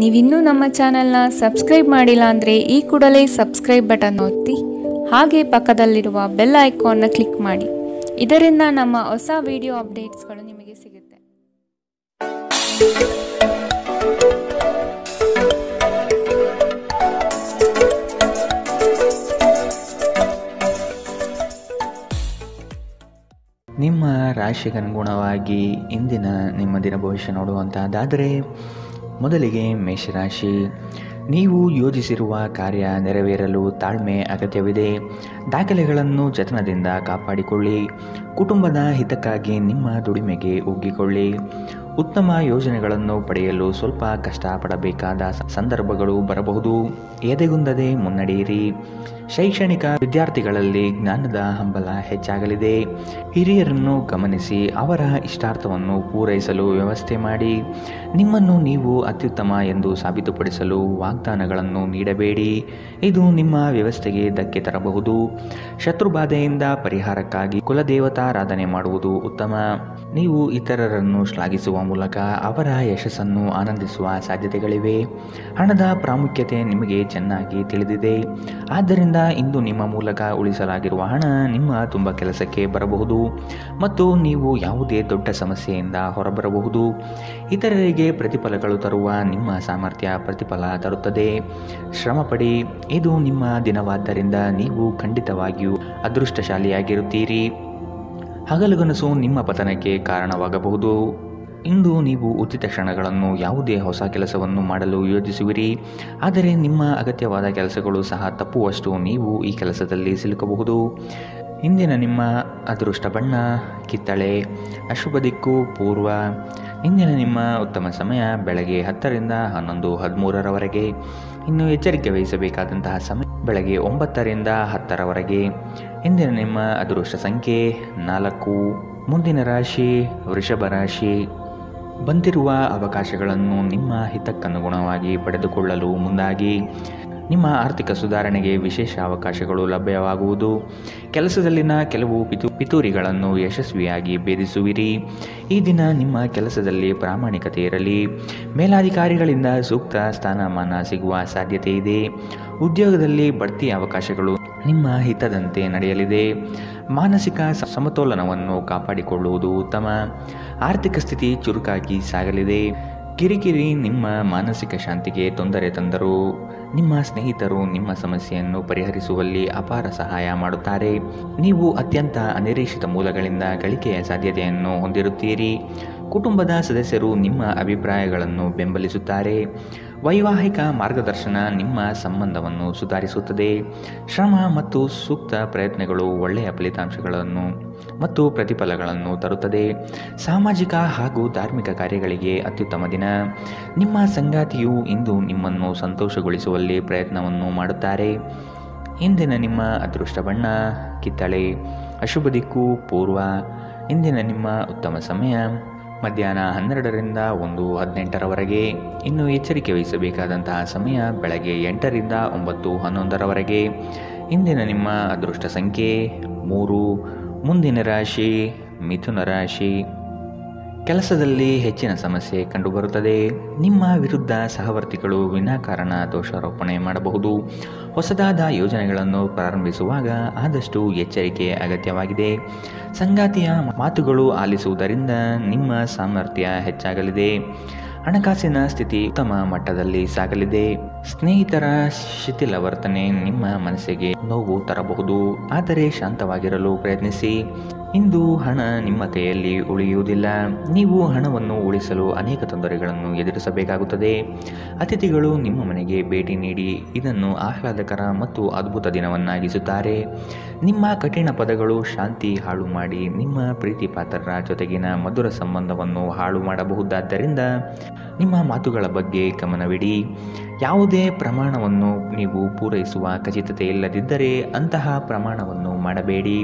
ನೀವಿನ್ನೂ ನಮ್ಮ ಚಾನೆಲ್ನ ಸಬ್ಸ್ಕ್ರೈಬ್ ಮಾಡಿಲ್ಲ ಅಂದರೆ ಈ ಕೂಡಲೇ ಸಬ್ಸ್ಕ್ರೈಬ್ ಬಟನ್ ಒತ್ತಿ ಹಾಗೆ ಪಕ್ಕದಲ್ಲಿರುವ ಬೆಲ್ ಐಕಾನ್ನ ಕ್ಲಿಕ್ ಮಾಡಿ. ಇದರಿಂದ ನಮ್ಮ ಹೊಸ ವಿಡಿಯೋ ಅಪ್ಡೇಟ್ಸ್ಗಳು ನಿಮಗೆ ಸಿಗುತ್ತೆ. ನಿಮ್ಮ ರಾಶಿಗನುಗುಣವಾಗಿ ಇಂದಿನ ನಿಮ್ಮ ದಿನ ಭವಿಷ್ಯ ನೋಡುವಂತಹದ್ದಾದರೆ ಮೊದಲಿಗೆ ಮೇಷರಾಶಿ. ನೀವು ಯೋಜಿಸಿರುವ ಕಾರ್ಯ ನೆರವೇರಲು ತಾಳ್ಮೆ ಅಗತ್ಯವಿದೆ. ದಾಖಲೆಗಳನ್ನು ಜತನದಿಂದ ಕಾಪಾಡಿಕೊಳ್ಳಿ. ಕುಟುಂಬದ ಹಿತಕ್ಕಾಗಿ ನಿಮ್ಮ ದುಡಿಮೆಗೆ ಒಗ್ಗಿಕೊಳ್ಳಿ. ಉತ್ತಮ ಯೋಜನೆಗಳನ್ನು ಪಡೆಯಲು ಸ್ವಲ್ಪ ಕಷ್ಟಪಡಬೇಕಾದ ಸಂದರ್ಭಗಳು ಬರಬಹುದು. ಎದೆಗುಂದದೆ ಮುನ್ನಡೆಯಿರಿ. ಶೈಕ್ಷಣಿಕ ವಿದ್ಯಾರ್ಥಿಗಳಲ್ಲಿ ಜ್ಞಾನದ ಹಂಬಲ ಹೆಚ್ಚಾಗಲಿದೆ. ಹಿರಿಯರನ್ನು ಗಮನಿಸಿ ಅವರ ಇಷ್ಟಾರ್ಥವನ್ನು ಪೂರೈಸಲು ವ್ಯವಸ್ಥೆ ಮಾಡಿ. ನಿಮ್ಮನ್ನು ನೀವು ಅತ್ಯುತ್ತಮ ಎಂದು ಸಾಬೀತುಪಡಿಸಲು ವಾಗ್ದಾನಗಳನ್ನು ನೀಡಬೇಡಿ. ಇದು ನಿಮ್ಮ ವ್ಯವಸ್ಥೆಗೆ ಧಕ್ಕೆ ತರಬಹುದು. ಶತ್ರುಬಾಧೆಯಿಂದ ಪರಿಹಾರಕ್ಕಾಗಿ ಕುಲದೇವತಾರಾಧನೆ ಮಾಡುವುದು ಉತ್ತಮ. ನೀವು ಇತರರನ್ನು ಶ್ಲಾಘಿಸುವ ಮೂಲಕ ಅವರ ಯಶಸ್ಸನ್ನು ಆನಂದಿಸುವ ಸಾಧ್ಯತೆಗಳಿವೆ. ಹಣದ ಪ್ರಾಮುಖ್ಯತೆ ನಿಮಗೆ ಚೆನ್ನಾಗಿ ತಿಳಿದಿದೆ. ಆದ್ದರಿಂದ ಇಂದು ನಿಮ್ಮ ಮೂಲಕ ಉಳಿಸಲಾಗಿರುವ ಹಣ ನಿಮ್ಮ ತುಂಬ ಕೆಲಸಕ್ಕೆ ಬರಬಹುದು ಮತ್ತು ನೀವು ಯಾವುದೇ ದೊಡ್ಡ ಸಮಸ್ಯೆಯಿಂದ ಹೊರಬರಬಹುದು. ಇತರರಿಗೆ ಪ್ರತಿಫಲಗಳು ತರುವ ನಿಮ್ಮ ಸಾಮರ್ಥ್ಯ ಪ್ರತಿಫಲ ತರುತ್ತದೆ. ಶ್ರಮಪಡಿ. ಇದು ನಿಮ್ಮ ದಿನವಾದ್ದರಿಂದ ನೀವು ಖಂಡಿತವಾಗಿಯೂ ಅದೃಷ್ಟಶಾಲಿಯಾಗಿರುತ್ತೀರಿ. ಹಗಲುಗನಸು ನಿಮ್ಮ ಪತನಕ್ಕೆ ಕಾರಣವಾಗಬಹುದು. ಇಂದು ನೀವು ಉಚಿತ ಕ್ಷಣಗಳನ್ನು ಯಾವುದೇ ಹೊಸ ಕೆಲಸವನ್ನು ಮಾಡಲು ಯೋಜಿಸುವಿರಿ. ಆದರೆ ನಿಮ್ಮ ಅಗತ್ಯವಾದ ಕೆಲಸಗಳು ಸಹ ತಪ್ಪುವಷ್ಟು ನೀವು ಈ ಕೆಲಸದಲ್ಲಿ ಸಿಲುಕಬಹುದು. ಇಂದಿನ ನಿಮ್ಮ ಅದೃಷ್ಟ ಬಣ್ಣ ಕಿತ್ತಳೆ. ಅಶುಭ ದಿಕ್ಕು ಪೂರ್ವ. ಇಂದಿನ ನಿಮ್ಮ ಉತ್ತಮ ಸಮಯ ಬೆಳಗ್ಗೆ 10ರಿಂದ 11:13ರವರೆಗೆ. ಇನ್ನು ಎಚ್ಚರಿಕೆ ವಹಿಸಬೇಕಾದಂತಹ ಸಮಯ ಬೆಳಗ್ಗೆ 9ರಿಂದ 10ರವರೆಗೆ. ಇಂದಿನ ನಿಮ್ಮ ಅದೃಷ್ಟ ಸಂಖ್ಯೆ 4. ಮುಂದಿನ ರಾಶಿ ವೃಷಭ ರಾಶಿ. ಬಂದಿರುವ ಅವಕಾಶಗಳನ್ನು ನಿಮ್ಮ ಹಿತಕ್ಕನುಗುಣವಾಗಿ ಪಡೆದುಕೊಳ್ಳಲು ಮುಂದಾಗಿ. ನಿಮ್ಮ ಆರ್ಥಿಕ ಸುಧಾರಣೆಗೆ ವಿಶೇಷ ಅವಕಾಶಗಳು ಲಭ್ಯವಾಗುವುದು. ಕೆಲಸದಲ್ಲಿನ ಕೆಲವು ಪಿತೂರಿಗಳನ್ನು ಯಶಸ್ವಿಯಾಗಿ ಭೇದಿಸುವಿರಿ. ಈ ದಿನ ನಿಮ್ಮ ಕೆಲಸದಲ್ಲಿ ಪ್ರಾಮಾಣಿಕತೆ ಇರಲಿ. ಮೇಲಾಧಿಕಾರಿಗಳಿಂದ ಸೂಕ್ತ ಸ್ಥಾನಮಾನ ಸಿಗುವ ಸಾಧ್ಯತೆ ಇದೆ. ಉದ್ಯೋಗದಲ್ಲಿ ಬಡ್ತಿ ಅವಕಾಶಗಳು ನಿಮ್ಮ ಹಿತದಂತೆ ನಡೆಯಲಿದೆ. ಮಾನಸಿಕ ಸಮತೋಲನವನ್ನು ಕಾಪಾಡಿಕೊಳ್ಳುವುದು ಉತ್ತಮ. ಆರ್ಥಿಕ ಸ್ಥಿತಿ ಚುರುಕಾಗಿ ಸಾಗಲಿದೆ. ಕಿರಿಕಿರಿ ನಿಮ್ಮ ಮಾನಸಿಕ ಶಾಂತಿಗೆ ತೊಂದರೆ ತಂದರೂ ನಿಮ್ಮ ಸ್ನೇಹಿತರು ನಿಮ್ಮ ಸಮಸ್ಯೆಯನ್ನು ಪರಿಹರಿಸುವಲ್ಲಿ ಅಪಾರ ಸಹಾಯ ಮಾಡುತ್ತಾರೆ. ನೀವು ಅತ್ಯಂತ ಅನಿರೀಕ್ಷಿತ ಮೂಲಗಳಿಂದ ಗಳಿಕೆಯ ಸಾಧ್ಯತೆಯನ್ನು ಹೊಂದಿರುತ್ತೀರಿ. ಕುಟುಂಬದ ಸದಸ್ಯರು ನಿಮ್ಮ ಅಭಿಪ್ರಾಯಗಳನ್ನು ಬೆಂಬಲಿಸುತ್ತಾರೆ. ವೈವಾಹಿಕ ಮಾರ್ಗದರ್ಶನ ನಿಮ್ಮ ಸಂಬಂಧವನ್ನು ಸುಧಾರಿಸುತ್ತದೆ. ಶ್ರಮ ಮತ್ತು ಸೂಕ್ತ ಪ್ರಯತ್ನಗಳು ಒಳ್ಳೆಯ ಫಲಿತಾಂಶಗಳನ್ನು ಮತ್ತು ಪ್ರತಿಫಲಗಳನ್ನು ತರುತ್ತದೆ. ಸಾಮಾಜಿಕ ಹಾಗೂ ಧಾರ್ಮಿಕ ಕಾರ್ಯಗಳಿಗೆ ಅತ್ಯುತ್ತಮ ದಿನ. ನಿಮ್ಮ ಸಂಗಾತಿಯು ಇಂದು ನಿಮ್ಮನ್ನು ಸಂತೋಷಗೊಳಿಸುವಲ್ಲಿ ಪ್ರಯತ್ನವನ್ನು ಮಾಡುತ್ತಾರೆ. ಇಂದಿನ ನಿಮ್ಮ ಅದೃಷ್ಟ ಬಣ್ಣ ಕಿತ್ತಳೆ. ಅಶುಭ ದಿಕ್ಕು ಪೂರ್ವ. ಇಂದಿನ ನಿಮ್ಮ ಉತ್ತಮ ಸಮಯ ಮಧ್ಯಾಹ್ನ 12ರಿಂದ 1:18ರವರೆಗೆ. ಇನ್ನು ಎಚ್ಚರಿಕೆ ವಹಿಸಬೇಕಾದಂತಹ ಸಮಯ ಬೆಳಗ್ಗೆ 8ರಿಂದ 9:11ರವರೆಗೆ. ಇಂದಿನ ನಿಮ್ಮ ಅದೃಷ್ಟ ಸಂಖ್ಯೆ 3. ಮುಂದಿನ ರಾಶಿ ಮಿಥುನ ರಾಶಿ. ಕೆಲಸದಲ್ಲಿ ಹೆಚ್ಚಿನ ಸಮಸ್ಯೆ ಕಂಡುಬರುತ್ತದೆ. ನಿಮ್ಮ ವಿರುದ್ಧ ಸಹವರ್ತಿಗಳು ವಿನಾಕಾರಣ ದೋಷಾರೋಪಣೆ ಮಾಡಬಹುದು. ಹೊಸದಾದ ಯೋಜನೆಗಳನ್ನು ಪ್ರಾರಂಭಿಸುವಾಗ ಆದಷ್ಟು ಎಚ್ಚರಿಕೆ ಅಗತ್ಯವಾಗಿದೆ. ಸಂಗಾತಿಯ ಮಾತುಗಳು ಆಲಿಸುವುದರಿಂದ ನಿಮ್ಮ ಸಾಮರ್ಥ್ಯ ಹೆಚ್ಚಾಗಲಿದೆ. ಹಣಕಾಸಿನ ಸ್ಥಿತಿ ಉತ್ತಮ ಮಟ್ಟದಲ್ಲಿ ಸಾಗಲಿದೆ. ಸ್ನೇಹಿತರ ಶಿಥಿಲ ವರ್ತನೆ ನಿಮ್ಮ ಮನಸ್ಸಿಗೆ ನೋವು ತರಬಹುದು. ಆದರೆ ಶಾಂತವಾಗಿರಲು ಪ್ರಯತ್ನಿಸಿ. ಇಂದು ಹಣ ನಿಮ್ಮ ಕೈಯಲ್ಲಿ ಉಳಿಯುವುದಿಲ್ಲ. ನೀವು ಹಣವನ್ನು ಉಳಿಸಲು ಅನೇಕ ತೊಂದರೆಗಳನ್ನು ಎದುರಿಸಬೇಕಾಗುತ್ತದೆ. ಅತಿಥಿಗಳು ನಿಮ್ಮ ಮನೆಗೆ ಭೇಟಿ ನೀಡಿ ಇದನ್ನು ಆಹ್ಲಾದಕರ ಮತ್ತು ಅದ್ಭುತ ದಿನವನ್ನಾಗಿಸುತ್ತಾರೆ. ನಿಮ್ಮ ಕಠಿಣ ಪದಗಳು ಶಾಂತಿ ಹಾಳು ಮಾಡಿ ನಿಮ್ಮ ಪ್ರೀತಿ ಪಾತ್ರರ ಜೊತೆಗಿನ ಮಧುರ ಸಂಬಂಧವನ್ನು ಹಾಳು ಮಾಡಬಹುದಾದ್ದರಿಂದ ನಿಮ್ಮ ಮಾತುಗಳ ಬಗ್ಗೆ ಗಮನವಿಡಿ. ಯಾವುದೇ ಪ್ರಮಾಣವನ್ನು ನೀವು ಪೂರೈಸುವ ಖಚಿತತೆ ಇಲ್ಲದಿದ್ದರೆ ಅಂತಹ ಪ್ರಮಾಣವನ್ನು ಮಾಡಬೇಡಿ.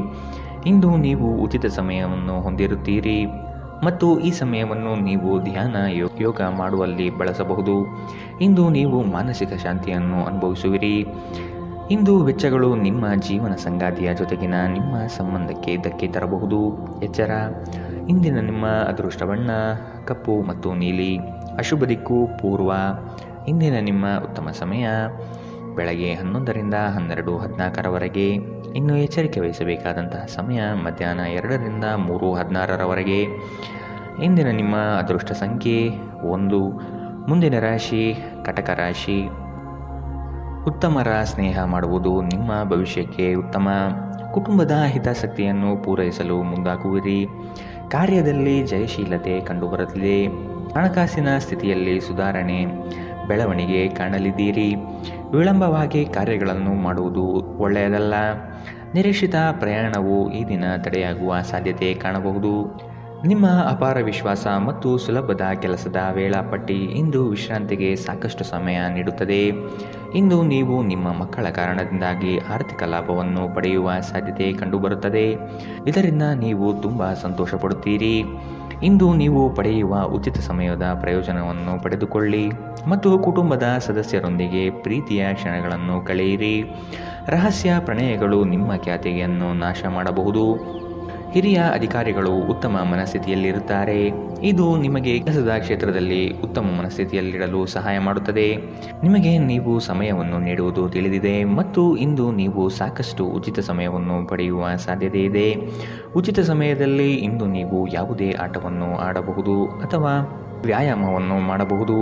ಇಂದು ನೀವು ಉಚಿತ ಸಮಯವನ್ನು ಹೊಂದಿರುತ್ತೀರಿ ಮತ್ತು ಈ ಸಮಯವನ್ನು ನೀವು ಧ್ಯಾನ ಯೋಗ ಮಾಡುವಲ್ಲಿ ಬಳಸಬಹುದು. ಇಂದು ನೀವು ಮಾನಸಿಕ ಶಾಂತಿಯನ್ನು ಅನುಭವಿಸುವಿರಿ. ಇಂದು ವೆಚ್ಚಗಳು ನಿಮ್ಮ ಜೀವನ ಸಂಗಾತಿಯ ಜೊತೆಗಿನ ನಿಮ್ಮ ಸಂಬಂಧಕ್ಕೆ ಧಕ್ಕೆ ತರಬಹುದು. ಎಚ್ಚರ. ಇಂದಿನ ನಿಮ್ಮ ಅದೃಷ್ಟ ಬಣ್ಣ ಕಪ್ಪು ಮತ್ತು ನೀಲಿ. ಅಶುಭ ದಿಕ್ಕು ಪೂರ್ವ. ಇಂದಿನ ನಿಮ್ಮ ಉತ್ತಮ ಸಮಯ ಬೆಳಗ್ಗೆ 11ರಿಂದ 12:14 ಇನ್ನು ಎಚ್ಚರಿಕೆ ವಹಿಸಬೇಕಾದಂತಹ ಸಮಯ ಮಧ್ಯಾಹ್ನ 2ರಿಂದ 3:16 ಇಂದಿನ ನಿಮ್ಮ ಅದೃಷ್ಟ ಸಂಖ್ಯೆ 1. ಮುಂದಿನ ರಾಶಿ ಕಟಕ ರಾಶಿ. ಉತ್ತಮರ ಸ್ನೇಹ ಮಾಡುವುದು ನಿಮ್ಮ ಭವಿಷ್ಯಕ್ಕೆ ಉತ್ತಮ. ಕುಟುಂಬದ ಹಿತಾಸಕ್ತಿಯನ್ನು ಪೂರೈಸಲು ಮುಂದಾಗುವಿರಿ. ಕಾರ್ಯದಲ್ಲಿ ಜಯಶೀಲತೆ ಕಂಡುಬರುತ್ತಿದೆ. ಹಣಕಾಸಿನ ಸ್ಥಿತಿಯಲ್ಲಿ ಸುಧಾರಣೆ ಬೆಳವಣಿಗೆ ಕಾಣಲಿದ್ದೀರಿ. ವಿಳಂಬವಾಗಿ ಕಾರ್ಯಗಳನ್ನು ಮಾಡುವುದು ಒಳ್ಳೆಯದಲ್ಲ. ನಿರೀಕ್ಷಿತ ಪ್ರಯಾಣವು ಈ ದಿನ ತಡೆಯಾಗುವ ಸಾಧ್ಯತೆ ಕಾಣಬಹುದು. ನಿಮ್ಮ ಅಪಾರ ವಿಶ್ವಾಸ ಮತ್ತು ಸುಲಭದ ಕೆಲಸದ ವೇಳಾಪಟ್ಟಿ ಇಂದು ವಿಶ್ರಾಂತಿಗೆ ಸಾಕಷ್ಟು ಸಮಯ ನೀಡುತ್ತದೆ. ಇಂದು ನೀವು ನಿಮ್ಮ ಮಕ್ಕಳ ಕಾರಣದಿಂದಾಗಿ ಆರ್ಥಿಕ ಲಾಭವನ್ನು ಪಡೆಯುವ ಸಾಧ್ಯತೆ ಕಂಡುಬರುತ್ತದೆ. ಇದರಿಂದ ನೀವು ತುಂಬ ಸಂತೋಷ ಪಡುತ್ತೀರಿ. ಇಂದು ನೀವು ಪಡೆಯುವ ಉಚಿತ ಸಮಯದ ಪ್ರಯೋಜನವನ್ನು ಪಡೆದುಕೊಳ್ಳಿ ಮತ್ತು ಕುಟುಂಬದ ಸದಸ್ಯರೊಂದಿಗೆ ಪ್ರೀತಿಯ ಕ್ಷಣಗಳನ್ನು ಕಳೆಯಿರಿ. ರಹಸ್ಯ ಪ್ರಣಯಗಳು ನಿಮ್ಮ ಖ್ಯಾತಿಯನ್ನು ನಾಶ ಮಾಡಬಹುದು. ಹಿರಿಯ ಅಧಿಕಾರಿಗಳು ಉತ್ತಮ ಮನಸ್ಥಿತಿಯಲ್ಲಿರುತ್ತಾರೆ. ಇದು ನಿಮಗೆ ಕೆಲಸದ ಕ್ಷೇತ್ರದಲ್ಲಿ ಉತ್ತಮ ಮನಸ್ಥಿತಿಯಲ್ಲಿಡಲು ಸಹಾಯ ಮಾಡುತ್ತದೆ. ನಿಮಗೆ ನೀವು ಸಮಯವನ್ನು ನೀಡುವುದು ತಿಳಿದಿದೆ ಮತ್ತು ಇಂದು ನೀವು ಸಾಕಷ್ಟು ಉಚಿತ ಸಮಯವನ್ನು ಪಡೆಯುವ ಸಾಧ್ಯತೆ ಇದೆ. ಉಚಿತ ಸಮಯದಲ್ಲಿ ಇಂದು ನೀವು ಯಾವುದೇ ಆಟವನ್ನು ಆಡಬಹುದು ಅಥವಾ ವ್ಯಾಯಾಮವನ್ನು ಮಾಡಬಹುದು.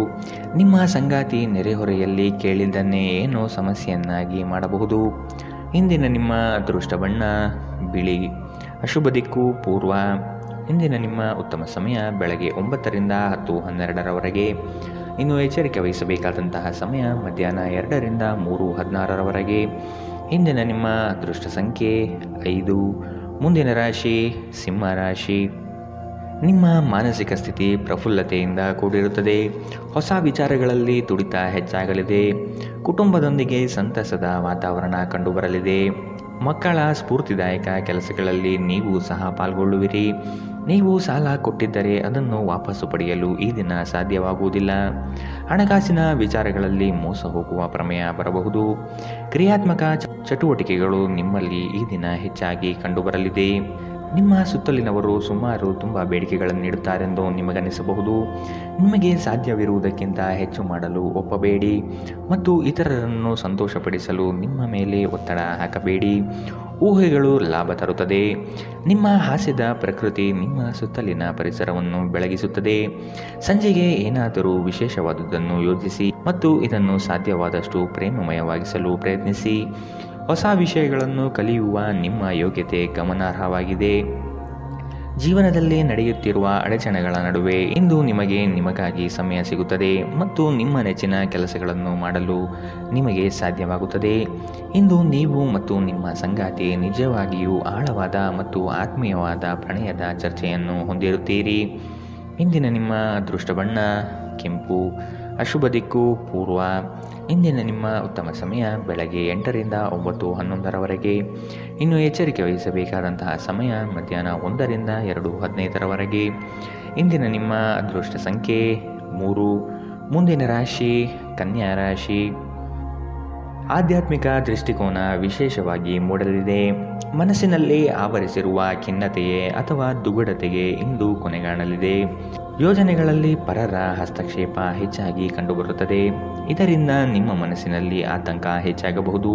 ನಿಮ್ಮ ಸಂಗಾತಿ ನೆರೆಹೊರೆಯಲ್ಲಿ ಕೇಳಿದ್ದನ್ನೇ ಏನೋ ಸಮಸ್ಯೆಯನ್ನಾಗಿ ಮಾಡಬಹುದು. ಇಂದಿನ ನಿಮ್ಮ ಅದೃಷ್ಟ ಬಣ್ಣ ಬಿಳಿ. ಅಶುಭ ದಿಕ್ಕು ಪೂರ್ವ. ಇಂದಿನ ನಿಮ್ಮ ಉತ್ತಮ ಸಮಯ ಬೆಳಗ್ಗೆ 9ರಿಂದ 10:12 ಇನ್ನು ಎಚ್ಚರಿಕೆ ವಹಿಸಬೇಕಾದಂತಹ ಸಮಯ ಮಧ್ಯಾಹ್ನ 2ರಿಂದ 3:16 ಇಂದಿನ ನಿಮ್ಮ ಅದೃಷ್ಟ ಸಂಖ್ಯೆ 5. ಮುಂದಿನ ರಾಶಿ ಸಿಂಹ ರಾಶಿ. ನಿಮ್ಮ ಮಾನಸಿಕ ಸ್ಥಿತಿ ಪ್ರಫುಲ್ಲತೆಯಿಂದ ಕೂಡಿರುತ್ತದೆ. ಹೊಸ ವಿಚಾರಗಳಲ್ಲಿ ತುಡಿತ ಹೆಚ್ಚಾಗಲಿದೆ. ಕುಟುಂಬದೊಂದಿಗೆ ಸಂತಸದ ವಾತಾವರಣ ಕಂಡುಬರಲಿದೆ. ಮಕ್ಕಳ ಸ್ಫೂರ್ತಿದಾಯಕ ಕೆಲಸಗಳಲ್ಲಿ ನೀವು ಸಹ ಪಾಲ್ಗೊಳ್ಳುವಿರಿ. ನೀವು ಸಾಲ ಕೊಟ್ಟಿದ್ದರೆ ಅದನ್ನು ವಾಪಸ್ಸು ಪಡೆಯಲು ಈ ದಿನ ಸಾಧ್ಯವಾಗುವುದಿಲ್ಲ. ಹಣಕಾಸಿನ ವಿಚಾರಗಳಲ್ಲಿ ಮೋಸ ಹೋಗುವ ಪ್ರಮೇಯ ಬರಬಹುದು. ಕ್ರಿಯಾತ್ಮಕ ಚಟುವಟಿಕೆಗಳು ನಿಮ್ಮಲ್ಲಿ ಈ ದಿನ ಹೆಚ್ಚಾಗಿ ಕಂಡುಬರಲಿದೆ. ನಿಮ್ಮ ಸುತ್ತಲಿನವರು ಸುಮಾರು ತುಂಬ ಬೇಡಿಕೆಗಳನ್ನು ನೀಡುತ್ತಾರೆಂದು ನಿಮಗನಿಸಬಹುದು. ನಿಮಗೆ ಸಾಧ್ಯವಿರುವುದಕ್ಕಿಂತ ಹೆಚ್ಚು ಮಾಡಲು ಒಪ್ಪಬೇಡಿ ಮತ್ತು ಇತರರನ್ನು ಸಂತೋಷಪಡಿಸಲು ನಿಮ್ಮ ಮೇಲೆ ಒತ್ತಡ ಹಾಕಬೇಡಿ. ಊಹೆಗಳು ಲಾಭ ತರುತ್ತದೆ. ನಿಮ್ಮ ಹಾಸ್ಯದ ಪ್ರಕೃತಿ ನಿಮ್ಮ ಸುತ್ತಲಿನ ಪರಿಸರವನ್ನು ಬೆಳಗಿಸುತ್ತದೆ. ಸಂಜೆಗೆ ಏನಾದರೂ ವಿಶೇಷವಾದುದನ್ನು ಯೋಜಿಸಿ ಮತ್ತು ಇದನ್ನು ಸಾಧ್ಯವಾದಷ್ಟು ಪ್ರೇಮಮಯವಾಗಿಸಲು ಪ್ರಯತ್ನಿಸಿ. ಹೊಸ ವಿಷಯಗಳನ್ನು ಕಲಿಯುವ ನಿಮ್ಮ ಯೋಗ್ಯತೆ ಗಮನಾರ್ಹವಾಗಿದೆ. ಜೀವನದಲ್ಲಿ ನಡೆಯುತ್ತಿರುವ ಅಡಚಣೆಗಳ ನಡುವೆ ಇಂದು ನಿಮಗಾಗಿ ಸಮಯ ಸಿಗುತ್ತದೆ ಮತ್ತು ನಿಮ್ಮ ನೆಚ್ಚಿನ ಕೆಲಸಗಳನ್ನು ಮಾಡಲು ನಿಮಗೆ ಸಾಧ್ಯವಾಗುತ್ತದೆ. ಇಂದು ನೀವು ಮತ್ತು ನಿಮ್ಮ ಸಂಗಾತಿ ನಿಜವಾಗಿಯೂ ಆಳವಾದ ಮತ್ತು ಆತ್ಮೀಯವಾದ ಪ್ರಣಯದ ಚರ್ಚೆಯನ್ನು ಹೊಂದಿರುತ್ತೀರಿ. ಇಂದಿನ ನಿಮ್ಮ ಅದೃಷ್ಟ ಬಣ್ಣ ಕೆಂಪು. ಅಶುಭ ದಿಕ್ಕು ಪೂರ್ವ. ಇಂದಿನ ನಿಮ್ಮ ಉತ್ತಮ ಸಮಯ ಬೆಳಗ್ಗೆ 8ರಿಂದ 9:11 ಇನ್ನು ಎಚ್ಚರಿಕೆ ವಹಿಸಬೇಕಾದಂತಹ ಸಮಯ ಮಧ್ಯಾಹ್ನ 1ರಿಂದ 2:15 ಇಂದಿನ ನಿಮ್ಮ ಅದೃಷ್ಟ ಸಂಖ್ಯೆ 3. ಮುಂದಿನ ರಾಶಿ ಕನ್ಯಾ ರಾಶಿ. ಆಧ್ಯಾತ್ಮಿಕ ದೃಷ್ಟಿಕೋನ ವಿಶೇಷವಾಗಿ ಮೂಡಲಿದೆ. ಮನಸ್ಸಿನಲ್ಲಿ ಆವರಿಸಿರುವ ಖಿನ್ನತೆಯೇ ಅಥವಾ ದುಗುಡತೆಗೆ ಇಂದು ಕೊನೆಗಾಣಲಿದೆ. ಯೋಜನೆಗಳಲ್ಲಿ ಪರರ ಹಸ್ತಕ್ಷೇಪ ಹೆಚ್ಚಾಗಿ ಕಂಡುಬರುತ್ತದೆ. ಇದರಿಂದ ನಿಮ್ಮ ಮನಸ್ಸಿನಲ್ಲಿ ಆತಂಕ ಹೆಚ್ಚಾಗಬಹುದು.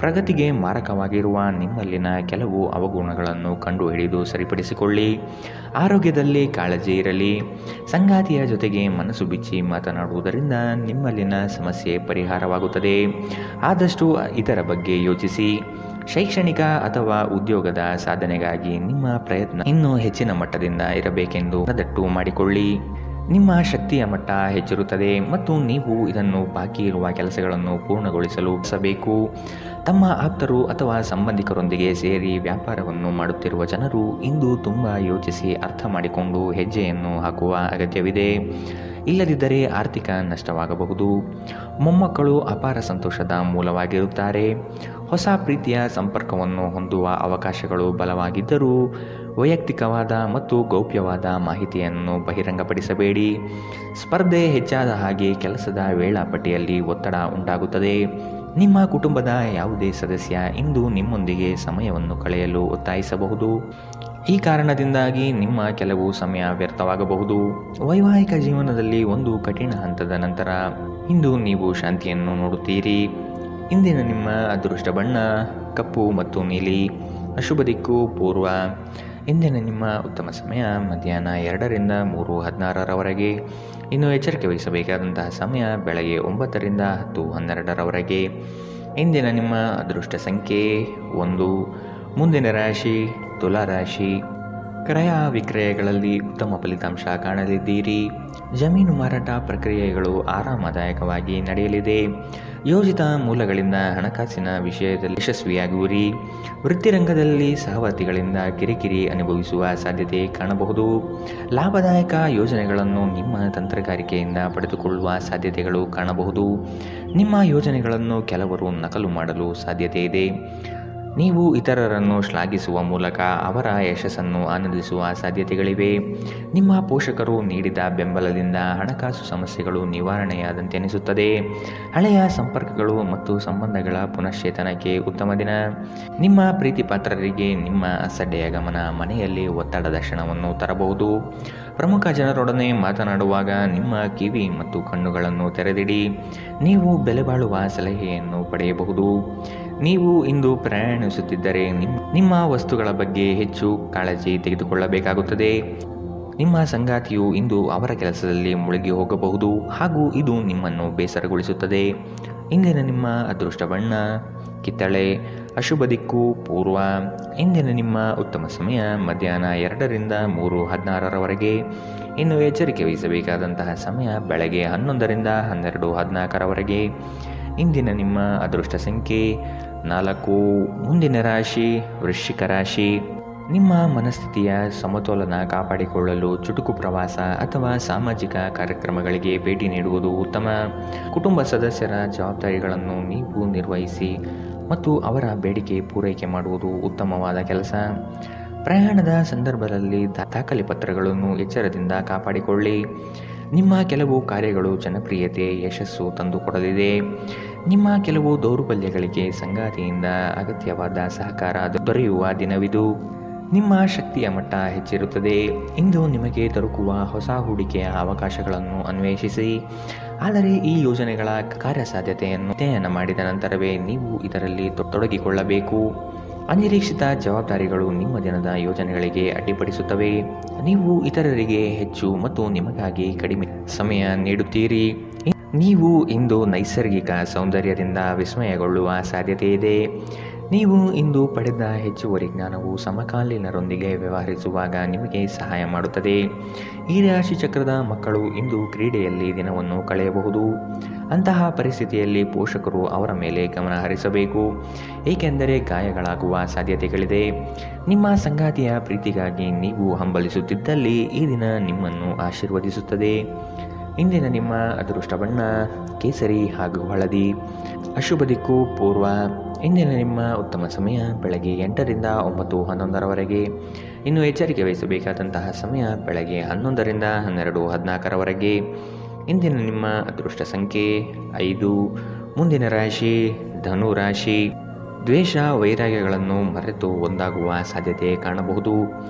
ಪ್ರಗತಿಗೆ ಮಾರಕವಾಗಿರುವ ನಿಮ್ಮಲ್ಲಿನ ಕೆಲವು ಅವಗುಣಗಳನ್ನು ಕಂಡುಹಿಡಿದು ಸರಿಪಡಿಸಿಕೊಳ್ಳಿ. ಆರೋಗ್ಯದಲ್ಲಿ ಕಾಳಜಿ ಇರಲಿ. ಸಂಗಾತಿಯ ಜೊತೆಗೆ ಮನಸ್ಸು ಬಿಚ್ಚಿ ಮಾತನಾಡುವುದರಿಂದ ನಿಮ್ಮಲ್ಲಿನ ಸಮಸ್ಯೆ ಪರಿಹಾರವಾಗುತ್ತದೆ. ಆದಷ್ಟು ಇದರ ಬಗ್ಗೆ ಯೋಚಿಸಿ. ಶೈಕ್ಷಣಿಕ ಅಥವಾ ಉದ್ಯೋಗದ ಸಾಧನೆಗಾಗಿ ನಿಮ್ಮ ಪ್ರಯತ್ನ ಇನ್ನೂ ಹೆಚ್ಚಿನ ಮಟ್ಟದಿಂದ ಇರಬೇಕೆಂದು ಮನದಟ್ಟು ಮಾಡಿಕೊಳ್ಳಿ. ನಿಮ್ಮ ಶಕ್ತಿಯ ಮಟ್ಟ ಹೆಚ್ಚಿರುತ್ತದೆ ಮತ್ತು ನೀವು ಇದನ್ನು ಬಾಕಿ ಇರುವ ಕೆಲಸಗಳನ್ನು ಪೂರ್ಣಗೊಳಿಸಲು ಬೇಕು. ತಮ್ಮ ಆಪ್ತರು ಅಥವಾ ಸಂಬಂಧಿಕರೊಂದಿಗೆ ಸೇರಿ ವ್ಯಾಪಾರವನ್ನು ಮಾಡುತ್ತಿರುವ ಜನರು ಇಂದು ತುಂಬ ಯೋಚಿಸಿ ಅರ್ಥ ಮಾಡಿಕೊಂಡು ಹೆಜ್ಜೆಯನ್ನು ಹಾಕುವ ಅಗತ್ಯವಿದೆ. ಇಲ್ಲದಿದ್ದರೆ ಆರ್ಥಿಕ ನಷ್ಟವಾಗಬಹುದು. ಮೊಮ್ಮಕ್ಕಳು ಅಪಾರ ಸಂತೋಷದ ಮೂಲವಾಗಿರುತ್ತಾರೆ. ಹೊಸ ಪ್ರೀತಿಯ ಸಂಪರ್ಕವನ್ನು ಹೊಂದುವ ಅವಕಾಶಗಳು ಬಲವಾಗಿದ್ದರೂ ವೈಯಕ್ತಿಕವಾದ ಮತ್ತು ಗೌಪ್ಯವಾದ ಮಾಹಿತಿಯನ್ನು ಬಹಿರಂಗಪಡಿಸಬೇಡಿ. ಸ್ಪರ್ಧೆ ಹೆಚ್ಚಾದ ಹಾಗೆ ಕೆಲಸದ ವೇಳಾಪಟ್ಟಿಯಲ್ಲಿ ಒತ್ತಡ ಉಂಟಾಗುತ್ತದೆ. ನಿಮ್ಮ ಕುಟುಂಬದ ಯಾವುದೇ ಸದಸ್ಯ ಇಂದು ನಿಮ್ಮೊಂದಿಗೆ ಸಮಯವನ್ನು ಕಳೆಯಲು ಒತ್ತಾಯಿಸಬಹುದು. ಈ ಕಾರಣದಿಂದಾಗಿ ನಿಮ್ಮ ಕೆಲವು ಸಮಯ ವ್ಯರ್ಥವಾಗಬಹುದು. ವೈವಾಹಿಕ ಜೀವನದಲ್ಲಿ ಒಂದು ಕಠಿಣ ಹಂತದ ನಂತರ ಇಂದು ನೀವು ಶಾಂತಿಯನ್ನು ನೋಡುತ್ತೀರಿ. ಇಂದಿನ ನಿಮ್ಮ ಅದೃಷ್ಟ ಬಣ್ಣ ಕಪ್ಪು ಮತ್ತು ನೀಲಿ. ಅಶುಭ ದಿಕ್ಕು ಪೂರ್ವ. ಇಂದಿನ ನಿಮ್ಮ ಉತ್ತಮ ಸಮಯ ಮಧ್ಯಾಹ್ನ 2ರಿಂದ 3:16ರವರೆಗೆ. ಇನ್ನು ಎಚ್ಚರಿಕೆ ವಹಿಸಬೇಕಾದಂತಹ ಸಮಯ ಬೆಳಗ್ಗೆ 9ರಿಂದ 10:12ರವರೆಗೆ. ಇಂದಿನ ನಿಮ್ಮ ಅದೃಷ್ಟ ಸಂಖ್ಯೆ 1. ಮುಂದಿನ ರಾಶಿ ತುಲಾ ರಾಶಿ. ಕ್ರಯ ವಿಕ್ರಯಗಳಲ್ಲಿ ಉತ್ತಮ ಫಲಿತಾಂಶ ಕಾಣಲಿದ್ದೀರಿ. ಜಮೀನು ಮಾರಾಟ ಪ್ರಕ್ರಿಯೆಗಳು ಆರಾಮದಾಯಕವಾಗಿ ನಡೆಯಲಿದೆ. ಯೋಜಿತ ಮೂಲಗಳಿಂದ ಹಣಕಾಸಿನ ವಿಷಯದಲ್ಲಿ ಯಶಸ್ವಿಯಾಗುವಿರಿ. ವೃತ್ತಿರಂಗದಲ್ಲಿ ಸಹವರ್ತಿಗಳಿಂದ ಕಿರಿಕಿರಿ ಅನುಭವಿಸುವ ಸಾಧ್ಯತೆ ಕಾಣಬಹುದು. ಲಾಭದಾಯಕ ಯೋಜನೆಗಳನ್ನು ನಿಮ್ಮ ತಂತ್ರಗಾರಿಕೆಯಿಂದ ಪಡೆದುಕೊಳ್ಳುವ ಸಾಧ್ಯತೆಗಳು ಕಾಣಬಹುದು. ನಿಮ್ಮ ಯೋಜನೆಗಳನ್ನು ಕೆಲವರು ನಕಲು ಮಾಡಲು ಸಾಧ್ಯತೆ ಇದೆ. ನೀವು ಇತರರನ್ನು ಶ್ಲಾಘಿಸುವ ಮೂಲಕ ಅವರ ಯಶಸ್ಸನ್ನು ಆನಂದಿಸುವ ಸಾಧ್ಯತೆಗಳಿವೆ. ನಿಮ್ಮ ಪೋಷಕರು ನೀಡಿದ ಬೆಂಬಲದಿಂದ ಹಣಕಾಸು ಸಮಸ್ಯೆಗಳು ನಿವಾರಣೆಯಾದಂತೆ ಅನಿಸುತ್ತದೆ. ಹಳೆಯ ಸಂಪರ್ಕಗಳು ಮತ್ತು ಸಂಬಂಧಗಳ ಪುನಶ್ಚೇತನಕ್ಕೆ ಉತ್ತಮ ದಿನ. ನಿಮ್ಮ ಪ್ರೀತಿ ಪಾತ್ರರಿಗೆ ನಿಮ್ಮ ಅಸಡ್ಡೆಯ ಗಮನ ಮನೆಯಲ್ಲಿ ಒತ್ತಡದ ಕ್ಷಣವನ್ನು ತರಬಹುದು. ಪ್ರಮುಖ ಜನರೊಡನೆ ಮಾತನಾಡುವಾಗ ನಿಮ್ಮ ಕಿವಿ ಮತ್ತು ಕಣ್ಣುಗಳನ್ನು ತೆರೆದಿಡಿ. ನೀವು ಬೆಲೆಬಾಳುವ ಸಲಹೆಯನ್ನು ಪಡೆಯಬಹುದು. ನೀವು ಇಂದು ಪ್ರಯಾಣಿಸುತ್ತಿದ್ದರೆ ನಿಮ್ಮ ವಸ್ತುಗಳ ಬಗ್ಗೆ ಹೆಚ್ಚು ಕಾಳಜಿ ತೆಗೆದುಕೊಳ್ಳಬೇಕಾಗುತ್ತದೆ. ನಿಮ್ಮ ಸಂಗಾತಿಯು ಇಂದು ಅವರ ಕೆಲಸದಲ್ಲಿ ಮುಳುಗಿ ಹೋಗಬಹುದು ಹಾಗೂ ಇದು ನಿಮ್ಮನ್ನು ಬೇಸರಗೊಳಿಸುತ್ತದೆ. ಇಂದಿನ ನಿಮ್ಮ ಅದೃಷ್ಟ ಬಣ್ಣ ಕಿತ್ತಳೆ. ಅಶುಭ ದಿಕ್ಕು ಪೂರ್ವ. ಇಂದಿನ ನಿಮ್ಮ ಉತ್ತಮ ಸಮಯ ಮಧ್ಯಾಹ್ನ 2ರಿಂದ 3:16ರವರೆಗೆ. ಇನ್ನು ಎಚ್ಚರಿಕೆ ವಹಿಸಬೇಕಾದಂತಹ ಸಮಯ ಬೆಳಗ್ಗೆ 11ರಿಂದ 12:14ರವರೆಗೆ. ಇಂದಿನ ನಿಮ್ಮ ಅದೃಷ್ಟ ಸಂಖ್ಯೆ 4. ಮುಂದಿನ ರಾಶಿ ವೃಶ್ಚಿಕ ರಾಶಿ. ನಿಮ್ಮ ಮನಸ್ಥಿತಿಯ ಸಮತೋಲನ ಕಾಪಾಡಿಕೊಳ್ಳಲು ಚುಟುಕು ಪ್ರವಾಸ ಅಥವಾ ಸಾಮಾಜಿಕ ಕಾರ್ಯಕ್ರಮಗಳಿಗೆ ಭೇಟಿ ನೀಡುವುದು ಉತ್ತಮ. ಕುಟುಂಬ ಸದಸ್ಯರ ಜವಾಬ್ದಾರಿಗಳನ್ನು ನೀವು ನಿರ್ವಹಿಸಿ ಮತ್ತು ಅವರ ಬೇಡಿಕೆ ಪೂರೈಕೆ ಮಾಡುವುದು ಉತ್ತಮವಾದ ಕೆಲಸ. ಪ್ರಯಾಣದ ಸಂದರ್ಭದಲ್ಲಿ ದಾಖಲೆ ಪತ್ರಗಳನ್ನು ಎಚ್ಚರದಿಂದ ಕಾಪಾಡಿಕೊಳ್ಳಿ. ನಿಮ್ಮ ಕೆಲವು ಕಾರ್ಯಗಳು ಜನಪ್ರಿಯತೆ ಯಶಸ್ಸು ತಂದುಕೊಡಲಿದೆ. ನಿಮ್ಮ ಕೆಲವು ದೌರ್ಬಲ್ಯಗಳಿಗೆ ಸಂಗಾತಿಯಿಂದ ಅಗತ್ಯವಾದ ಸಹಕಾರ ದೊರೆಯುವ ದಿನವಿದು. ನಿಮ್ಮ ಶಕ್ತಿಯ ಮಟ್ಟ ಹೆಚ್ಚಿರುತ್ತದೆ. ಇಂದು ನಿಮಗೆ ದೊರಕುವ ಹೊಸ ಹೂಡಿಕೆಯ ಅವಕಾಶಗಳನ್ನು ಅನ್ವೇಷಿಸಿ. ಆದರೆ ಈ ಯೋಜನೆಗಳ ಕಾರ್ಯಸಾಧ್ಯತೆಯನ್ನು ಅಧ್ಯಯನ ಮಾಡಿದ ನಂತರವೇ ನೀವು ಇದರಲ್ಲಿ ತೊಡಗಿಕೊಳ್ಳಬೇಕು. ಅನಿರೀಕ್ಷಿತ ಜವಾಬ್ದಾರಿಗಳು ನಿಮ್ಮ ದಿನದ ಯೋಜನೆಗಳಿಗೆ ಅಡ್ಡಿಪಡಿಸುತ್ತವೆ. ನೀವು ಇತರರಿಗೆ ಹೆಚ್ಚು ಮತ್ತು ನಿಮಗಾಗಿ ಕಡಿಮೆ ಸಮಯ ನೀಡುತ್ತೀರಿ. ನೀವು ಇಂದು ನೈಸರ್ಗಿಕ ಸೌಂದರ್ಯದಿಂದ ವಿಸ್ಮಯಗೊಳ್ಳುವ ಸಾಧ್ಯತೆ ಇದೆ. ನೀವು ಇಂದು ಪಡೆದ ಹೆಚ್ಚುವರಿ ಜ್ಞಾನವು ಸಮಕಾಲೀನರೊಂದಿಗೆ ವ್ಯವಹರಿಸುವಾಗ ನಿಮಗೆ ಸಹಾಯ ಮಾಡುತ್ತದೆ. ಈ ರಾಶಿ ಚಕ್ರದ ಮಕ್ಕಳು ಇಂದು ಕ್ರೀಡೆಯಲ್ಲಿ ದಿನವನ್ನು ಕಳೆಯಬಹುದು. ಅಂತಹ ಪರಿಸ್ಥಿತಿಯಲ್ಲಿ ಪೋಷಕರು ಅವರ ಮೇಲೆ ಗಮನ ಹರಿಸಬೇಕು, ಏಕೆಂದರೆ ಗಾಯಗಳಾಗುವ ಸಾಧ್ಯತೆಗಳಿದೆ. ನಿಮ್ಮ ಸಂಗಾತಿಯ ಪ್ರೀತಿಗಾಗಿ ನೀವು ಹಂಬಲಿಸುತ್ತಿದ್ದಲ್ಲಿ ಈ ದಿನ ನಿಮ್ಮನ್ನು ಆಶೀರ್ವದಿಸುತ್ತದೆ. ಇಂದಿನ ನಿಮ್ಮ ಅದೃಷ್ಟ ಬಣ್ಣ ಕೇಸರಿ ಹಾಗೂ ಹಳದಿ. ಅಶುಭ ದಿಕ್ಕು ಪೂರ್ವ. ಇಂದಿನ ನಿಮ್ಮ ಉತ್ತಮ ಸಮಯ ಬೆಳಗ್ಗೆ 8ರಿಂದ 9:11ರವರೆಗೆ. ಇನ್ನು ಎಚ್ಚರಿಕೆ ವಹಿಸಬೇಕಾದಂತಹ ಸಮಯ ಬೆಳಗ್ಗೆ 11ರಿಂದ 12:14ರವರೆಗೆ. ಇಂದಿನ ನಿಮ್ಮ ಅದೃಷ್ಟ ಸಂಖ್ಯೆ 5. ಮುಂದಿನ ರಾಶಿ ಧನು ರಾಶಿ. ದ್ವೇಷ ವೈರಾಗ್ಯಗಳನ್ನು ಮರೆತು ಒಂದಾಗುವ ಸಾಧ್ಯತೆ ಕಾಣಬಹುದು.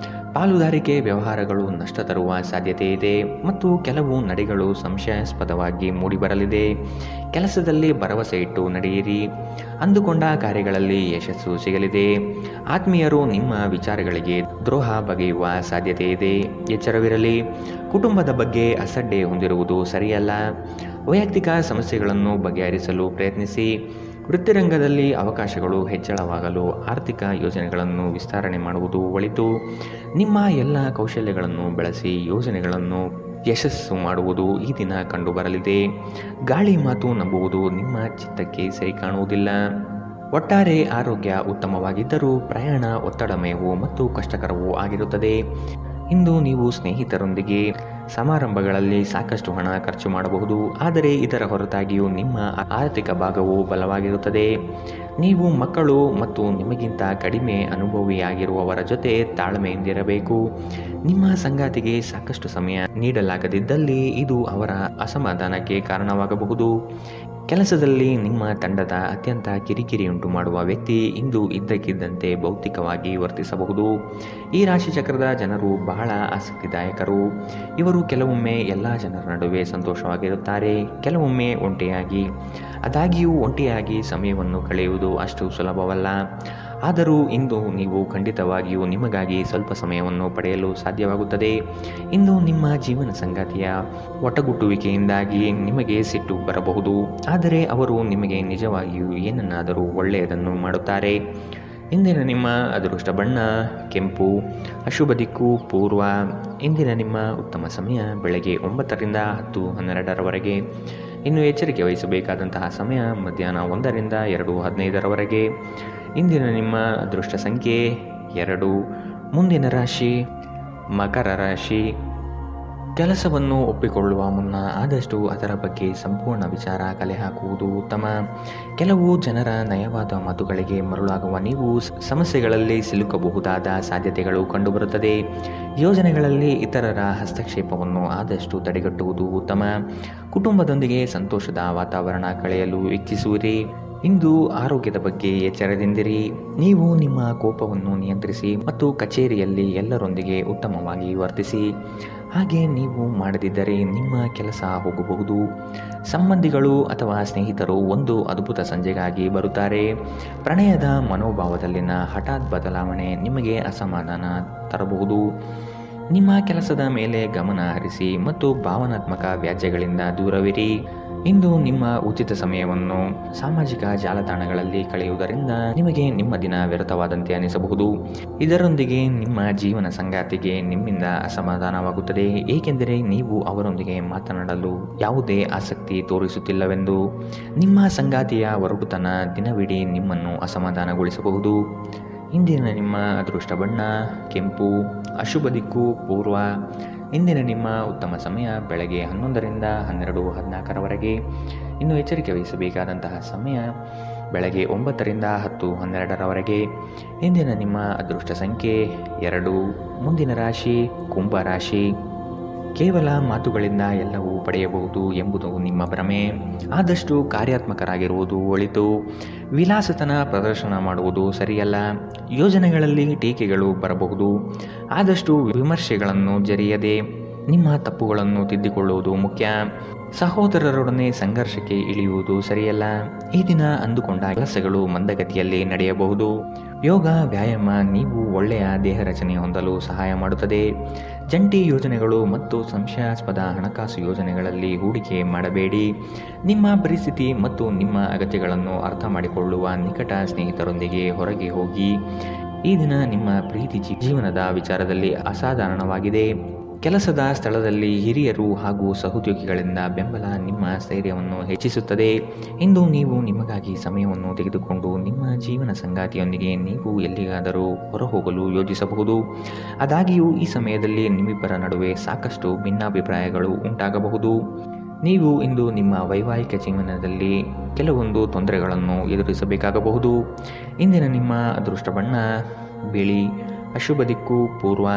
ಪಾಲುದಾರಿಕೆ ವ್ಯವಹಾರಗಳು ನಷ್ಟ ತರುವ ಸಾಧ್ಯತೆ ಇದೆ ಮತ್ತು ಕೆಲವು ನಡೆಗಳು ಸಂಶಯಾಸ್ಪದವಾಗಿ ಮೂಡಿಬರಲಿದೆ. ಕೆಲಸದಲ್ಲಿ ಭರವಸೆ ಇಟ್ಟು ನಡೆಯಿರಿ. ಅಂದುಕೊಂಡ ಕಾರ್ಯಗಳಲ್ಲಿ ಯಶಸ್ಸು ಸಿಗಲಿದೆ. ಆತ್ಮೀಯರು ನಿಮ್ಮ ವಿಚಾರಗಳಿಗೆ ದ್ರೋಹ ಬಗೆಯುವ ಸಾಧ್ಯತೆ ಇದೆ. ಎಚ್ಚರವಿರಲಿ. ಕುಟುಂಬದ ಬಗ್ಗೆ ಅಸಡ್ಡೆ ಹೊಂದಿರುವುದು ಸರಿಯಲ್ಲ. ವೈಯಕ್ತಿಕ ಸಮಸ್ಯೆಗಳನ್ನು ಬಗೆಹರಿಸಲು ಪ್ರಯತ್ನಿಸಿ. ವೃತ್ತಿರಂಗದಲ್ಲಿ ಅವಕಾಶಗಳು ಹೆಚ್ಚಳವಾಗಲು ಆರ್ಥಿಕ ಯೋಜನೆಗಳನ್ನು ವಿಸ್ತರಣೆ ಮಾಡುವುದು ಒಳಿತು. ನಿಮ್ಮ ಎಲ್ಲ ಕೌಶಲ್ಯಗಳನ್ನು ಬಳಸಿ ಯೋಜನೆಗಳನ್ನು ಯಶಸ್ಸು ಮಾಡುವುದು ಈ ದಿನ ಕಂಡುಬರಲಿದೆ. ಗಾಳಿ ಮಾತು ನಂಬುವುದು ನಿಮ್ಮ ಚಿತ್ತಕ್ಕೆ ಸರಿ ಕಾಣುವುದಿಲ್ಲ. ಒಟ್ಟಾರೆ ಆರೋಗ್ಯ ಉತ್ತಮವಾಗಿದ್ದರೂ ಪ್ರಯಾಣ ಒತ್ತಡಮಯವೂ ಮತ್ತು ಕಷ್ಟಕರವೂ ಆಗಿರುತ್ತದೆ. ಇಂದು ನೀವು ಸ್ನೇಹಿತರೊಂದಿಗೆ ಸಮಾರಂಭಗಳಲ್ಲಿ ಸಾಕಷ್ಟು ಹಣ ಖರ್ಚು ಮಾಡಬಹುದು, ಆದರೆ ಇದರ ಹೊರತಾಗಿಯೂ ನಿಮ್ಮ ಆರ್ಥಿಕ ಭಾಗವು ಬಲವಾಗಿರುತ್ತದೆ. ನೀವು ಮಕ್ಕಳು ಮತ್ತು ನಿಮಗಿಂತ ಕಡಿಮೆ ಅನುಭವಿಯಾಗಿರುವವರ ಜೊತೆ ತಾಳ್ಮೆಯಿಂದಿರಬೇಕು. ನಿಮ್ಮ ಸಂಗಾತಿಗೆ ಸಾಕಷ್ಟು ಸಮಯ ನೀಡಲಾಗದಿದ್ದಲ್ಲಿ ಇದು ಅವರ ಅಸಮಾಧಾನಕ್ಕೆ ಕಾರಣವಾಗಬಹುದು. ಕೆಲಸದಲ್ಲಿ ನಿಮ್ಮ ತಂಡದ ಅತ್ಯಂತ ಕಿರಿಕಿರಿಯುಂಟು ಮಾಡುವ ವ್ಯಕ್ತಿ ಇಂದು ಇದ್ದಕ್ಕಿದ್ದಂತೆ ಭೌತಿಕವಾಗಿ ವರ್ತಿಸಬಹುದು. ಈ ರಾಶಿಚಕ್ರದ ಜನರು ಬಹಳ ಆಸಕ್ತಿದಾಯಕರು. ಇವರು ಕೆಲವೊಮ್ಮೆ ಎಲ್ಲ ಜನರ ನಡುವೆ ಸಂತೋಷವಾಗಿರುತ್ತಾರೆ, ಕೆಲವೊಮ್ಮೆ ಒಂಟಿಯಾಗಿ. ಆದಾಗ್ಯೂ ಒಂಟಿಯಾಗಿ ಸಮಯವನ್ನು ಕಳೆಯುವುದು ಅಷ್ಟು ಸುಲಭವಲ್ಲ. ಆದರೂ ಇಂದು ನೀವು ಖಂಡಿತವಾಗಿಯೂ ನಿಮಗಾಗಿ ಸ್ವಲ್ಪ ಸಮಯವನ್ನು ಪಡೆಯಲು ಸಾಧ್ಯವಾಗುತ್ತದೆ. ಇಂದು ನಿಮ್ಮ ಜೀವನ ಸಂಗಾತಿಯ ಒಟ್ಟಗುಟ್ಟುವಿಕೆಯಿಂದಾಗಿ ನಿಮಗೆ ಸಿಟ್ಟು ಬರಬಹುದು, ಆದರೆ ಅವರು ನಿಮಗೆ ನಿಜವಾಗಿಯೂ ಏನನ್ನಾದರೂ ಒಳ್ಳೆಯದನ್ನು ಮಾಡುತ್ತಾರೆ. ಇಂದಿನ ನಿಮ್ಮ ಅದೃಷ್ಟ ಬಣ್ಣ ಕೆಂಪು, ಅಶುಭ ದಿಕ್ಕು ಪೂರ್ವ. ಇಂದಿನ ನಿಮ್ಮ ಉತ್ತಮ ಸಮಯ ಬೆಳಗ್ಗೆ 9ರಿಂದ 10:12ರವರೆಗೆ. ಇನ್ನು ಎಚ್ಚರಿಕೆ ವಹಿಸಬೇಕಾದಂತಹ ಸಮಯ ಮಧ್ಯಾಹ್ನ 1ರಿಂದ 2:15ರವರೆಗೆ. ಇಂದಿನ ನಿಮ್ಮ ಅದೃಷ್ಟ ಸಂಖ್ಯೆ 2. ಮುಂದಿನ ರಾಶಿ ಮಕರ ರಾಶಿ. ಕೆಲಸವನ್ನು ಒಪ್ಪಿಕೊಳ್ಳುವ ಮುನ್ನ ಆದಷ್ಟು ಅದರ ಬಗ್ಗೆ ಸಂಪೂರ್ಣ ವಿಚಾರ ಕಲೆ ಹಾಕುವುದು ಉತ್ತಮ. ಕೆಲವು ಜನರ ನಯವಾದ ಮಾತುಗಳಿಗೆ ಮರುಳಾಗುವ ನೀವು ಸಮಸ್ಯೆಗಳಲ್ಲಿ ಸಿಲುಕಬಹುದಾದ ಸಾಧ್ಯತೆಗಳು ಕಂಡುಬರುತ್ತದೆ. ಯೋಜನೆಗಳಲ್ಲಿ ಇತರರ ಹಸ್ತಕ್ಷೇಪವನ್ನು ಆದಷ್ಟು ತಡೆಗಟ್ಟುವುದು ಉತ್ತಮ. ಕುಟುಂಬದೊಂದಿಗೆ ಸಂತೋಷದ ವಾತಾವರಣ ಕಳೆಯಲು ಇಚ್ಛಿಸುವಿರಿ. ಇಂದು ಆರೋಗ್ಯದ ಬಗ್ಗೆ ಎಚ್ಚರದಿಂದಿರಿ. ನೀವು ನಿಮ್ಮ ಕೋಪವನ್ನು ನಿಯಂತ್ರಿಸಿ ಮತ್ತು ಕಚೇರಿಯಲ್ಲಿ ಎಲ್ಲರೊಂದಿಗೆ ಉತ್ತಮವಾಗಿ ವರ್ತಿಸಿ. ಹಾಗೆ ನೀವು ಮಾಡದಿದ್ದರೆ ನಿಮ್ಮ ಕೆಲಸ ಹೋಗಬಹುದು. ಸಂಬಂಧಿಗಳು ಅಥವಾ ಸ್ನೇಹಿತರು ಒಂದು ಅದ್ಭುತ ಸಂಜೆಗಾಗಿ ಬರುತ್ತಾರೆ. ಪ್ರಣಯದ ಮನೋಭಾವದಲ್ಲಿನ ಹಠಾತ್ ಬದಲಾವಣೆ ನಿಮಗೆ ಅಸಮಾಧಾನ ತರಬಹುದು. ನಿಮ್ಮ ಕೆಲಸದ ಮೇಲೆ ಗಮನ ಹರಿಸಿ ಮತ್ತು ಭಾವನಾತ್ಮಕ ವ್ಯಾಜ್ಯಗಳಿಂದ ದೂರವಿರಿ. ಇಂದು ನಿಮ್ಮ ಉಚಿತ ಸಮಯವನ್ನು ಸಾಮಾಜಿಕ ಜಾಲತಾಣಗಳಲ್ಲಿ ಕಳೆಯುವುದರಿಂದ ನಿಮಗೆ ನಿಮ್ಮ ದಿನ ವ್ಯರ್ಥವಾದಂತೆ ಅನಿಸಬಹುದು. ಇದರೊಂದಿಗೆ ನಿಮ್ಮ ಜೀವನ ಸಂಗಾತಿಗೆ ನಿಮ್ಮಿಂದ ಅಸಮಾಧಾನವಾಗುತ್ತದೆ, ಏಕೆಂದರೆ ನೀವು ಅವರೊಂದಿಗೆ ಮಾತನಾಡಲು ಯಾವುದೇ ಆಸಕ್ತಿ ತೋರಿಸುತ್ತಿಲ್ಲವೆಂದು. ನಿಮ್ಮ ಸಂಗಾತಿಯ ಒರಟುತನ ದಿನವಿಡೀ ನಿಮ್ಮನ್ನು ಅಸಮಾಧಾನಗೊಳಿಸಬಹುದು. ಇಂದಿನ ನಿಮ್ಮ ಅದೃಷ್ಟ ಬಣ್ಣ ಕೆಂಪು, ಅಶುಭ ದಿಕ್ಕು ಪೂರ್ವ. ಇಂದಿನ ನಿಮ್ಮ ಉತ್ತಮ ಸಮಯ ಬೆಳಗ್ಗೆ 11ರಿಂದ 12:14ರವರೆಗೆ. ಇನ್ನು ಎಚ್ಚರಿಕೆ ವಹಿಸಬೇಕಾದಂತಹ ಸಮಯ ಬೆಳಗ್ಗೆ 9ರಿಂದ 10:12ರವರೆಗೆ. ಇಂದಿನ ನಿಮ್ಮ ಅದೃಷ್ಟ ಸಂಖ್ಯೆ 2. ಮುಂದಿನ ರಾಶಿ ಕುಂಭ ರಾಶಿ. ಕೇವಲ ಮಾತುಗಳಿಂದ ಎಲ್ಲವೂ ಪಡೆಯಬಹುದು ಎಂಬುದು ನಿಮ್ಮ ಭ್ರಮೆ. ಆದಷ್ಟು ಕಾರ್ಯಾತ್ಮಕರಾಗಿರುವುದು ಒಳಿತು. ವಿಲಾಸತನ ಪ್ರದರ್ಶನ ಮಾಡುವುದು ಸರಿಯಲ್ಲ. ಯೋಜನೆಗಳಲ್ಲಿ ಟೀಕೆಗಳು ಬರಬಹುದು. ಆದಷ್ಟು ವಿಮರ್ಶೆಗಳನ್ನು ಜರಿಯದೆ ನಿಮ್ಮ ತಪ್ಪುಗಳನ್ನು ತಿದ್ದಿಕೊಳ್ಳುವುದು ಮುಖ್ಯ. ಸಹೋದರರೊಡನೆ ಸಂಘರ್ಷಕ್ಕೆ ಇಳಿಯುವುದು ಸರಿಯಲ್ಲ. ಈ ದಿನ ಅಂದುಕೊಂಡ ಕೆಲಸಗಳು ಮಂದಗತಿಯಲ್ಲಿ ನಡೆಯಬಹುದು. ಯೋಗ ವ್ಯಾಯಾಮ ನೀವು ಒಳ್ಳೆಯ ದೇಹ ರಚನೆ ಹೊಂದಲು ಸಹಾಯ ಮಾಡುತ್ತದೆ. ಜಂಟಿ ಯೋಜನೆಗಳು ಮತ್ತು ಸಂಶಯಾಸ್ಪದ ಹಣಕಾಸು ಯೋಜನೆಗಳಲ್ಲಿ ಹೂಡಿಕೆ ಮಾಡಬೇಡಿ. ನಿಮ್ಮ ಪರಿಸ್ಥಿತಿ ಮತ್ತು ನಿಮ್ಮ ಅಗತ್ಯಗಳನ್ನು ಅರ್ಥ ಮಾಡಿಕೊಳ್ಳುವ ನಿಕಟ ಸ್ನೇಹಿತರೊಂದಿಗೆ ಹೊರಗೆ ಹೋಗಿ. ಈ ದಿನ ನಿಮ್ಮ ಪ್ರೀತಿ ಜೀವನದ ವಿಚಾರದಲ್ಲಿ ಅಸಾಧಾರಣವಾಗಿದೆ. ಕೆಲಸದ ಸ್ಥಳದಲ್ಲಿ ಹಿರಿಯರು ಹಾಗೂ ಸಹೋದ್ಯೋಗಿಗಳಿಂದ ಬೆಂಬಲ ನಿಮ್ಮ ಸ್ಥೈರ್ಯವನ್ನು ಹೆಚ್ಚಿಸುತ್ತದೆ. ಇಂದು ನೀವು ನಿಮಗಾಗಿ ಸಮಯವನ್ನು ತೆಗೆದುಕೊಂಡು ನಿಮ್ಮ ಜೀವನ ಸಂಗಾತಿಯೊಂದಿಗೆ ನೀವು ಎಲ್ಲಿಗಾದರೂ ಹೊರಹೋಗಲು ಯೋಜಿಸಬಹುದು. ಆದಾಗ್ಯೂ ಈ ಸಮಯದಲ್ಲಿ ನಿಮ್ಮಿಬ್ಬರ ನಡುವೆ ಸಾಕಷ್ಟು ಭಿನ್ನಾಭಿಪ್ರಾಯಗಳು ಉಂಟಾಗಬಹುದು. ನೀವು ಇಂದು ನಿಮ್ಮ ವೈವಾಹಿಕ ಜೀವನದಲ್ಲಿ ಕೆಲವೊಂದು ತೊಂದರೆಗಳನ್ನು ಎದುರಿಸಬೇಕಾಗಬಹುದು. ಇಂದಿನ ನಿಮ್ಮ ಅದೃಷ್ಟ ಬಣ್ಣ ಬಿಳಿ, ಅಶುಭ ದಿಕ್ಕು ಪೂರ್ವ.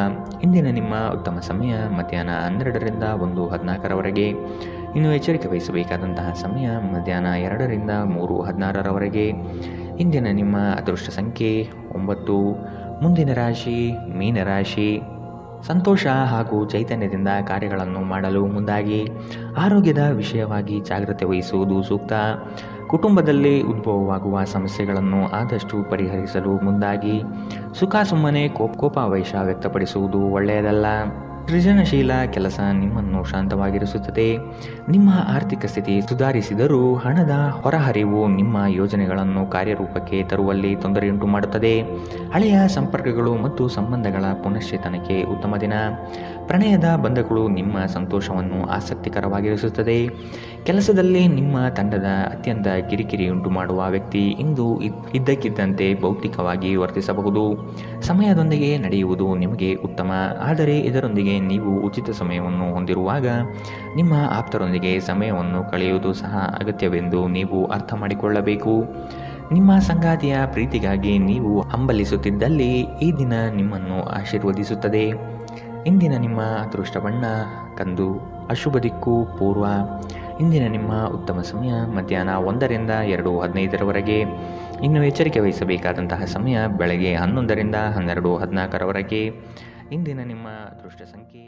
ಇಂದಿನ ನಿಮ್ಮ ಉತ್ತಮ ಸಮಯ ಮಧ್ಯಾಹ್ನ 12ರಿಂದ 1:14ರವರೆಗೆ. ಇನ್ನು ಎಚ್ಚರಿಕೆ ವಹಿಸಬೇಕಾದಂತಹ ಸಮಯ ಮಧ್ಯಾಹ್ನ 2ರಿಂದ 3:16ರವರೆಗೆ. ಇಂದಿನ ನಿಮ್ಮ ಅದೃಷ್ಟ ಸಂಖ್ಯೆ 9. ಮುಂದಿನ ರಾಶಿ ಮೀನರಾಶಿ. ಸಂತೋಷ ಹಾಗೂ ಚೈತನ್ಯದಿಂದ ಕಾರ್ಯಗಳನ್ನು ಮಾಡಲು ಮುಂದಾಗಿ. ಆರೋಗ್ಯದ ವಿಷಯವಾಗಿ ಜಾಗ್ರತೆ ವಹಿಸುವುದು ಸೂಕ್ತ. ಕುಟುಂಬದಲ್ಲಿ ಉದ್ಭವವಾಗುವ ಸಮಸ್ಯೆಗಳನ್ನು ಆದಷ್ಟು ಪರಿಹರಿಸಲು ಮುಂದಾಗಿ. ಸುಮ್ಮನೆ ಕೋಪಾವೇಶ ವ್ಯಕ್ತಪಡಿಸುವುದು ಒಳ್ಳೆಯದಲ್ಲ. ಸೃಜನಶೀಲ ಕೆಲಸ ನಿಮ್ಮನ್ನು ಶಾಂತವಾಗಿರಿಸುತ್ತದೆ. ನಿಮ್ಮ ಆರ್ಥಿಕ ಸ್ಥಿತಿ ಸುಧಾರಿಸಿದರೂ ಹಣದ ಹೊರಹರಿವು ನಿಮ್ಮ ಯೋಜನೆಗಳನ್ನು ಕಾರ್ಯರೂಪಕ್ಕೆ ತರುವಲ್ಲಿ ತೊಂದರೆಯುಂಟು ಮಾಡುತ್ತದೆ. ಹಳೆಯ ಸಂಪರ್ಕಗಳು ಮತ್ತು ಸಂಬಂಧಗಳ ಪುನಶ್ಚೇತನಕ್ಕೆ ಉತ್ತಮ ದಿನ. ಪ್ರಣಯದ ಬಂಧಗಳು ನಿಮ್ಮ ಸಂತೋಷವನ್ನು ಆಸಕ್ತಿಕರವಾಗಿರಿಸುತ್ತದೆ. ಕೆಲಸದಲ್ಲಿ ನಿಮ್ಮ ತಂಡದ ಅತ್ಯಂತ ಕಿರಿಕಿರಿಯುಂಟು ಮಾಡುವ ವ್ಯಕ್ತಿ ಇಂದು ಇದ್ದಕ್ಕಿದ್ದಂತೆ ಭೌತಿಕವಾಗಿ ವರ್ತಿಸಬಹುದು. ಸಮಯದೊಂದಿಗೆ ನಡೆಯುವುದು ನಿಮಗೆ ಉತ್ತಮ, ಆದರೆ ಇದರೊಂದಿಗೆ ನೀವು ಉಚಿತ ಸಮಯವನ್ನು ಹೊಂದಿರುವಾಗ ನಿಮ್ಮ ಆಪ್ತರೊಂದಿಗೆ ಸಮಯವನ್ನು ಕಳೆಯುವುದು ಸಹ ಅಗತ್ಯವೆಂದು ನೀವು ಅರ್ಥ ಮಾಡಿಕೊಳ್ಳಬೇಕು. ನಿಮ್ಮ ಸಂಗಾತಿಯ ಪ್ರೀತಿಗಾಗಿ ನೀವು ಹಂಬಲಿಸುತ್ತಿದ್ದಲ್ಲಿ ಈ ದಿನ ನಿಮ್ಮನ್ನು ಆಶೀರ್ವದಿಸುತ್ತದೆ. ಇಂದಿನ ನಿಮ್ಮ ಅದೃಷ್ಟ ಬಣ್ಣ ಕಂದು, ಅಶುಭ ದಿಕ್ಕು ಪೂರ್ವ. ಇಂದಿನ ನಿಮ್ಮ ಉತ್ತಮ ಸಮಯ ಮಧ್ಯಾಹ್ನ 1ರಿಂದ 2:15ರವರೆಗೆ. ಇನ್ನು ಎಚ್ಚರಿಕೆ ವಹಿಸಬೇಕಾದಂತಹ ಸಮಯ ಬೆಳಗ್ಗೆ 11ರಿಂದ 12:14ರವರೆಗೆ. ಇಂದಿನ ನಿಮ್ಮ ಅದೃಷ್ಟ ಸಂಖ್ಯೆ